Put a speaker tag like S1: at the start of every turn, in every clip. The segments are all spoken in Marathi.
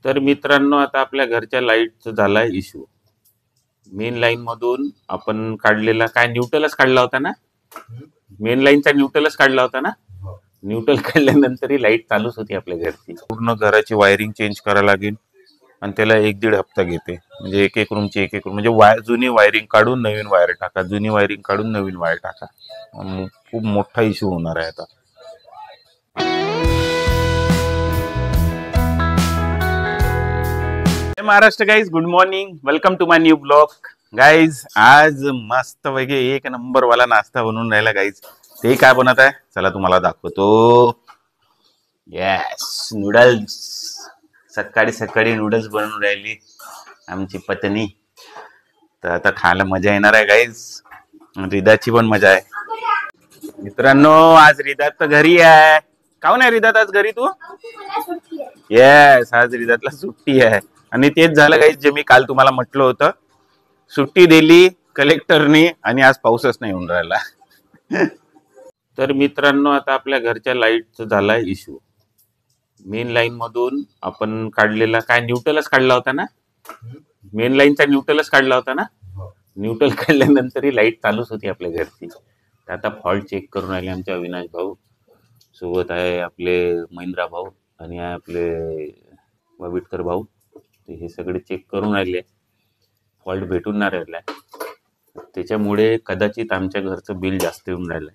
S1: तर मित्रांनो, आता आपल्या घरच्या लाईटचा झालाय इश्यू. मेन लाईन मधून आपण काढलेला काय न्यूट्रलच काढला होता ना, मेन लाईनचा न्यूट्रलच काढला होता ना. न्यूट्रल काढल्यानंतरही लाईट चालूच होती आपल्या घरची. पूर्ण घराची वायरिंग चेंज करायला लागेल आणि त्याला 1-1.5 हप्ता घेते. म्हणजे एक रूमची एक रूम म्हणजे जुनी वायरिंग काढून नवीन वायर टाका, जुनी वायरिंग काढून नवीन वायर टाका. खूप मोठा इश्यू होणार आहे आता. Maharashtra guys, good morning, welcome to my new blog. Guys आज मस्त पैकी एक नंबर वाला नाश्ता बनवून राहिला गाईज. ते काय बनत आहे चला तुम्हाला दाखवतो. Yes, noodles. सकाळी सकाळी नूडल्स बनवून राहिली आमची पत्नी. तर आता खायला मजा येणार आहे गाईज. रिदाची पण मजा आहे. मित्रांनो, आज रिदात तर घरी आहे. काहून आहे रिदात आज घरी तू? येस, आज रिदातला सुट्टी आहे. आणि तेच झालं गाईज, जे मी काल तुम्हाला म्हटलं होतं. सुट्टी दिली कलेक्टरनी आणि आज पाऊसच नाही होऊन राहिला. तर मित्रांनो, आता आपल्या घरच्या लाईटचा झालाय इश्यू. मेन लाईन मधून आपण काढलेला काय न्यूट्रलच काढला होता ना, मेन लाईनचा न्यूट्रलच काढला होता ना. न्यूट्रल काढल्यानंतरही लाईट चालूच होती आपल्या घरची. तर आता फॉल्ट चेक करून राहिले आमचे अविनाश भाऊ. सोबत आहे आपले महेंद्रा भाऊ आणि आपले वाविटकर भाऊ. हे सगळे चेक करून राहिले. फॉल्ट भेटून नाही राहिलाय. त्याच्यामुळे कदाचित आमच्या घरचं बिल जास्त येऊन राहिलंय.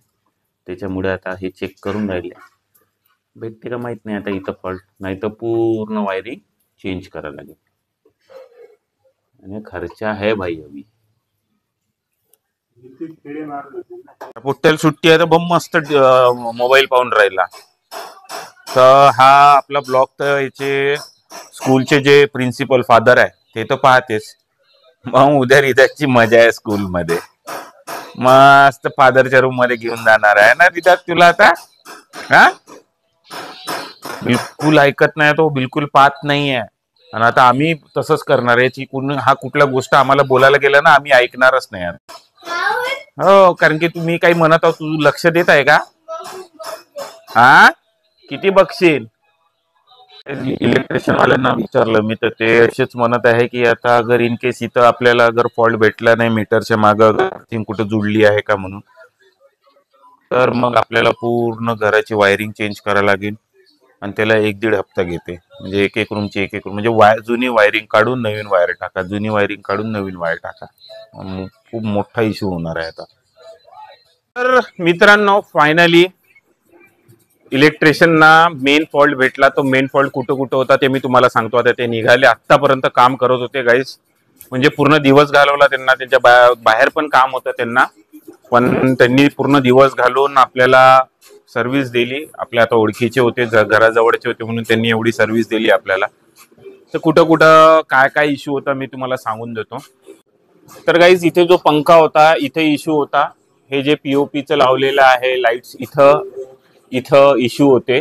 S1: त्याच्यामुळे आता हे चेक करून राहिले. भेटते का माहित नाही आता इथं फॉल्ट, नाही तर पूर्ण वायरिंग चेंज करायला लागेल. आणि खर्चा आहे भाई अभी. पोट्याला सुट्टी आहे तर बम मस्त मोबाईल पाहून राहिला. तर हा आपला ब्लॉग तर याचे स्कूलचे जे प्रिन्सिपल फादर आहे ते तर पाहतेच. मग उद्या रिदाची मजा आहे स्कूल मध्ये. मस्त फादरच्या रूम मध्ये घेऊन जाणार आहे ना रिदा तुला आता. हा, बिलकुल ऐकत नाही तो, बिलकुल पाहत नाहीये. आणि आता आम्ही तसंच करणार आहे की हा कुठल्या गोष्ट आम्हाला बोलायला गेला ना, आम्ही ऐकणारच नाही. हो, कारण की तुम्ही काही म्हणत आहोत, तू लक्ष देत आहे का? हा, किती बघशील? इलेक्ट्रिशियन वाल्यांना विचारलं मी तर ते असेच म्हणत आहे की आता अगर इन केस इथं आपल्याला अगर फॉल्ट भेटला नाही मीटरच्या मागं अर्थिंग कुठे जुडली आहे का म्हणून, तर मग आपल्याला पूर्ण घराची वायरिंग चेंज करायला लागेल आणि त्याला 1-1.5 हप्ता घेते. म्हणजे एक रूमची एक रूम म्हणजे जुनी वायरिंग काढून नवीन वायर टाका, जुनी वायरिंग काढून नवीन वायर टाका. खूप मोठा इश्यू होणार आहे आता. तर मित्रांनो, फायनली इलेक्ट्रिशियनना मेन फॉल्ट भेटला. तो मेन फॉल्ट कुठं कुठं होता ते मी तुम्हाला सांगतो. आता ते निघाले, आतापर्यंत काम करत होते गाईस. म्हणजे पूर्ण दिवस घालवला त्यांना. त्यांच्या बाहेर पण काम होतं त्यांना, पण त्यांनी पूर्ण दिवस घालून आपल्याला सर्व्हिस दिली. आपल्या आता ओळखीचे होते, घराजवळचे होते म्हणून त्यांनी एवढी सर्व्हिस दिली आपल्याला. तर कुठं कुठं काय काय इश्यू होता मी तुम्हाला सांगून देतो. तर गाईज, इथे जो पंखा होता इथे इश्यू होता. हे जे पीओपीचं लावलेलं आहे लाईट्स इथं इश्यू होते.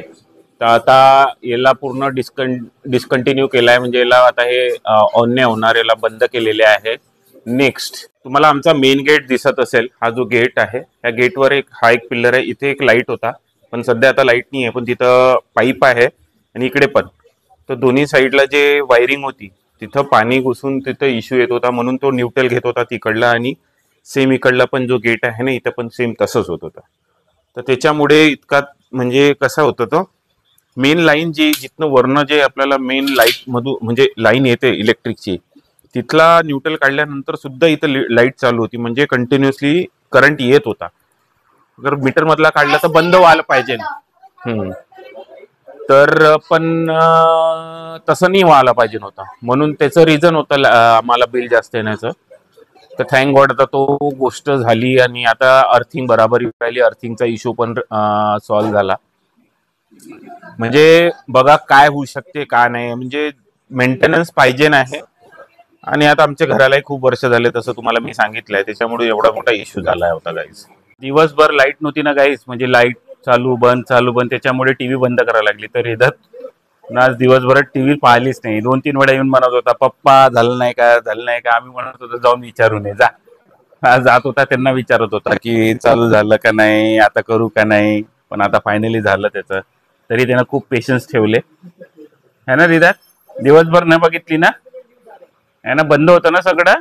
S1: तर आता याला पूर्ण डिस्कंटिन्यू केलाय. म्हणजे याला आता हे ऑन नाही होणार, याला बंद केलेले आहे. नेक्स्ट तुम्हाला आमचा मेन गेट दिसत असेल. हा जो गेट आहे या गेटवर हा एक पिल्लर आहे. इथे एक लाईट होता, पण सध्या आता लाईट नाही आहे. पण तिथं पाईप आहे आणि इकडे पण. तर दोन्ही साईडला जे वायरिंग होती तिथं पाणी घुसून तिथं इश्यू येत होता, म्हणून तो न्यूट्रल घेत होता तिकडला. आणि सेम इकडला पण जो गेट आहे ना इथं पण सेम तसंच होत होता. तर त्याच्यामुळे इतका म्हणजे कसा होतं, तो मेन लाईन जी जिथनं वरनं जे आपल्याला मेन लाईट मधून म्हणजे लाईन येते इलेक्ट्रिकची, तिथला न्यूट्रल काढल्यानंतर सुद्धा इथं लाईट चालू होती. म्हणजे कंटिन्युअसली करंट येत होता. जर मीटर मधला काढला तर बंद व्हायला पाहिजे. तर पण तसं नाही व्हायला पाहिजे नव्हतं, म्हणून त्याचं रिझन होतं आम्हाला बिल जास्त येण्याचं. तर थँक गॉड आता तो गोष्ट झाली आणि आता अर्थिंग बराबर राहिली. अर्थिंगचा इश्यू पण सॉल्व्ह झाला. म्हणजे बघा काय होऊ शकते का नाही, म्हणजे मेंटेनन्स पाहिजे नाही. आणि आता आमच्या घरालाही खूप वर्ष झाले तसं तुम्हाला मी सांगितलंय, त्याच्यामुळे एवढा मोठा इश्यू झाला होता गाईस. दिवसभर लाईट नव्हती ना गाईस, म्हणजे लाईट चालू बंद त्याच्यामुळे टीव्ही बंद करायला लागली. तर रिदात आज दिवसभरात टीव्ही पाहिलीच नाही. 2-3 वेळा येऊन म्हणत होता, पप्पा झालं नाही का झालं नाही का. आम्ही म्हणत होतो जाऊन विचारून ये जा. जात होता त्यांना विचारत होता की चालू झालं का नाही, आता करू का नाही. पण आता फायनली झालं त्याचं. तरी त्यानं खूप पेशन्स ठेवले है ना रिदात. दिवसभर न बघितली ना, आहे ना, बंद होतं ना सगळं.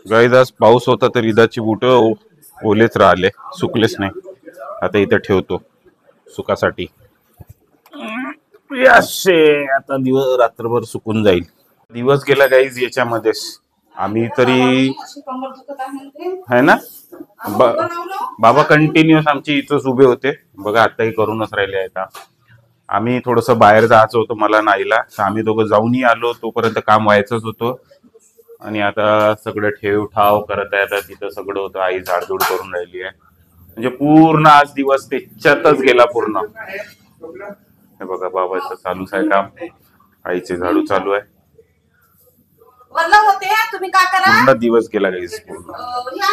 S1: गाईज आज पाऊस होता तर ईदाची बुट ओलेच राहिले, सुकलेच नाही. आता इथं ठेवतो सुकासाठी. आता दिवस रात्रभर सुकून जाईल. दिवस गेला गाईज याच्यामध्येच. आम्ही तरी है ना, बाबा कंटिन्युअस आमची इथंच उभे होते बघा, आताही करूनच राहिले आहेत. आम्ही थोडस बाहेर जायचं होतं मला नाईला, तर आम्ही दोघं जाऊनही आलो, तोपर्यंत काम व्हायचंच होतं. आणि आता सगळं ठेव ठाव करत आहे. आता तिथं सगळं होतं, आई झाडझूड करून राहिली आहे. म्हणजे पूर्ण आज दिवस त्याच्यातच गेला पूर्ण. हे बघा बाबाचं चालूच आहे काम, आईचे झाडू चालू आहे. पूर्ण दिवस गेला गाईस.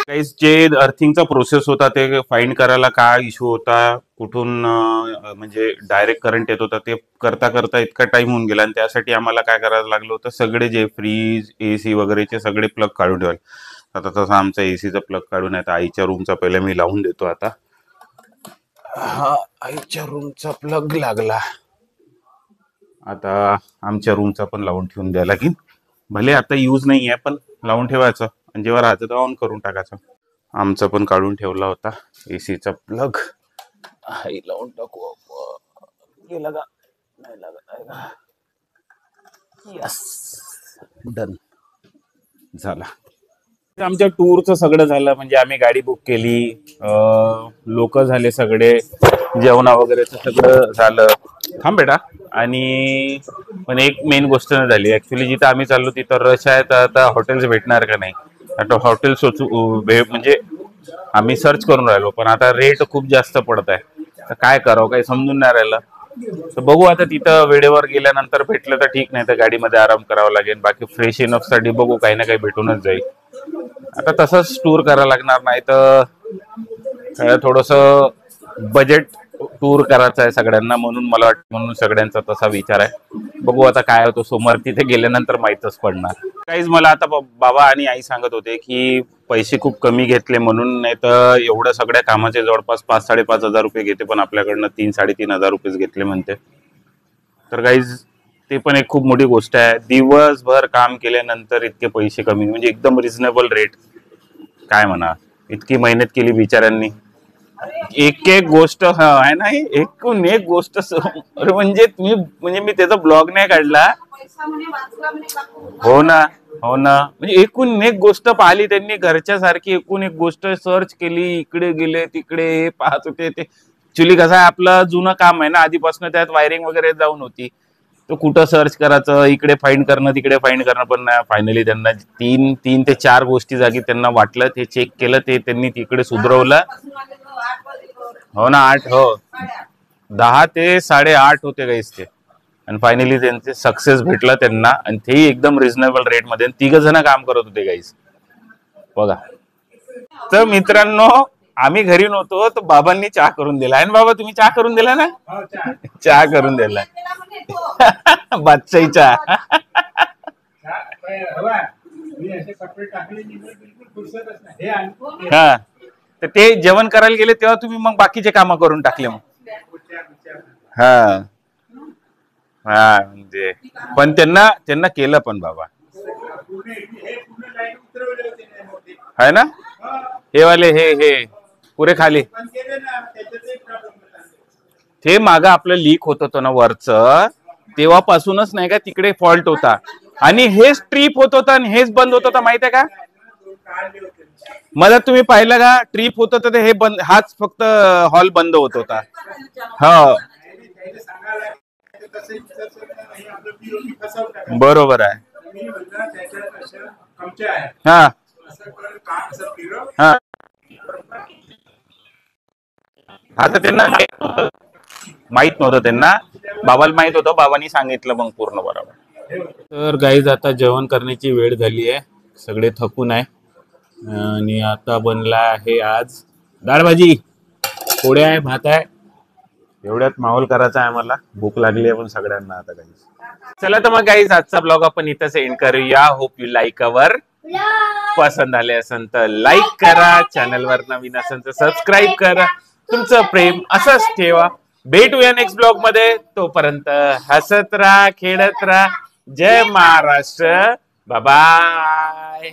S1: गाईस जे अर्थिंगचा प्रोसेस होता ते फाइंड करायला काय इश्यू होता, कुठून म्हणजे डायरेक्ट करंट येत होता, ते करता करता इतका टाइम होऊन गेला. आणि त्यासाठी आम्हाला काय करायला लागलं होतं, सगळे जे फ्रीज एसी वगैरेचे सगळे प्लग काढून ठेवाल. आता तसं आमचा एसीचा प्लग काढून आहे. आईच्या रूमचा पहिले मी लावून देतो. आता हा आईच्या रूमचा प्लग लागला, आता आमच्या रूमचा पण लावून ठेवून द्यायला लागेल. भले आता यूज नाही आहे पण लावून ठेवायचं, आणि जेव्हा राहतं तेव्हा ऑन करून टाकायचं. आमचा पण काढून ठेवला होता एसीचा प्लग, हाही लावून टाकू. गेला का, नाही लागत. यस, डन झाला. आमच्या टूरचं सगळं झालं, म्हणजे आम्ही गाडी बुक केली, लोक झाले सगळे, जेवणा वगैरेचं सगळं झालं. थांब बेटा. आणि पण एक मेन गोष्ट नाही झाली ऍक्च्युली, जिथं आम्ही चाललो तिथं रश आहे, तर आता हॉटेल्स भेटणार का नाही. आता हॉटेल म्हणजे आम्ही सर्च करून राहिलो, पण आता रेट खूप जास्त पडत आहे. तर काय करावं काही समजून नाही राहिलं. तर बघू आता, तिथं वेळेवर गेल्यानंतर भेटलं तर ठीक, नाही तर गाडीमध्ये आराम करावा लागेल. बाकी फ्रेश इनफ साठी बघू, काही ना काही भेटूनच जाईल. आता तसंच टूर करायला लागणार, नाही तर थोडस बजेट टूर करायचं आहे सगळ्यांना, म्हणून मला वाटतं, म्हणून सगळ्यांचा तसा विचार आहे. बघू आता काय होतो, सोमवार तिथे गेल्यानंतर माहीतच पडणार. काहीच मला आता बाबा आणि आई सांगत होते की पैसे खूप कमी घेतले म्हणून, नाही तर एवढं सगळ्या कामाचे जवळपास 5-5.5 हजार रुपये घेते, पण आपल्याकडनं 3-3.5 हजार रुपये घेतले म्हणते. तर गाईज ते पण एक खूप मोठी गोष्ट आहे. दिवसभर काम केल्यानंतर इतके पैसे कमी, म्हणजे एकदम रिझनेबल रेट. काय म्हणा, इतकी मेहनत केली बिचाऱ्यांनी, एक एक गोष्ट आहे ना, एकूण एक गोष्ट. म्हणजे तुम्ही, म्हणजे मी त्याचा ब्लॉग नाही काढला. हो ना, हो ना, म्हणजे एकूण एक गोष्ट पाहिली त्यांनी घरच्या सारखी. एकूण एक गोष्ट सर्च केली, इकडे गेले तिकडे पाहत होते. ते ऍक्च्युली कसं आहे, आपलं जुनं काम आहे ना आधीपासून, त्यात वायरिंग वगैरे जाऊन होती. तो कुठं सर्च करायचं, इकडे फाइंड करणं तिकडे फाइंड करणं. पण फायनली त्यांना 3 ते 4 गोष्टी जागी त्यांना वाटलं, ते चेक केलं, ते त्यांनी तिकडे सुधरवलं. हो ना, 8 हो 10 ते 8:30 होते गाईस ते. आणि फायनली त्यांचे सक्सेस भेटला त्यांना, आणि तेही एकदम रिझनेबल रेट मध्ये. 3 जण काम करत होते गाईस बघा. तर मित्रांनो, आम्ही घरी नव्हतो, तर बाबांनी चहा करून दिला आहे ना. बाबा तुम्ही चहा करून दिला ना, चहा करून दिला बादशाही चहा. हा, तर ते जेवण करायला गेले तेव्हा तुम्ही मग बाकीचे काम करून टाकले मग. हा हा, म्हणजे पण त्यांना केलं पण बाबा, है ना. हे वाले हे पुरे खाली, ते मागं आपलं लीक होत होतं ना वरचं, तेव्हापासूनच नाही का तिकडे फॉल्ट होता. आणि हेच ट्रिप होत होता आणि हेच बंद होत होता, माहित आहे का. मला तुम्ही पाहिलं का, ट्रिप होत होतं हे बंद, हाच फक्त हॉल बंद होत होता. हो बरोबर आहे. हा हा, आता त्यांना माहित नव्हतं, त्यांना बाबाला माहित होतं, बाबांनी सांगितलं मग पूर्ण बरोबर. तर गाईज आता जेवण करण्याची वेळ झाली आहे, सगळे थकून आहे. आणि आता बनला आहे आज डाळ भाजी, पोळ्या आहे, भात आहे. एवढ्यात माहोल करायचा आहे आम्हाला, भूक लागली आहे पण सगळ्यांना आता. गाईज चला तर मग गाईज आजचा ब्लॉग आपण इथंच एंड करूया. Hope you like our. पसंत आले असेल तर लाईक करा, चॅनलवर नवीन असेल तर सबस्क्राईब करा. तुमचं प्रेम असंच ठेवा. भेटूया नेक्स्ट ब्लॉग मध्ये. तोपर्यंत हसत राहा, खेळत राहा. जय महाराष्ट्र. बाय.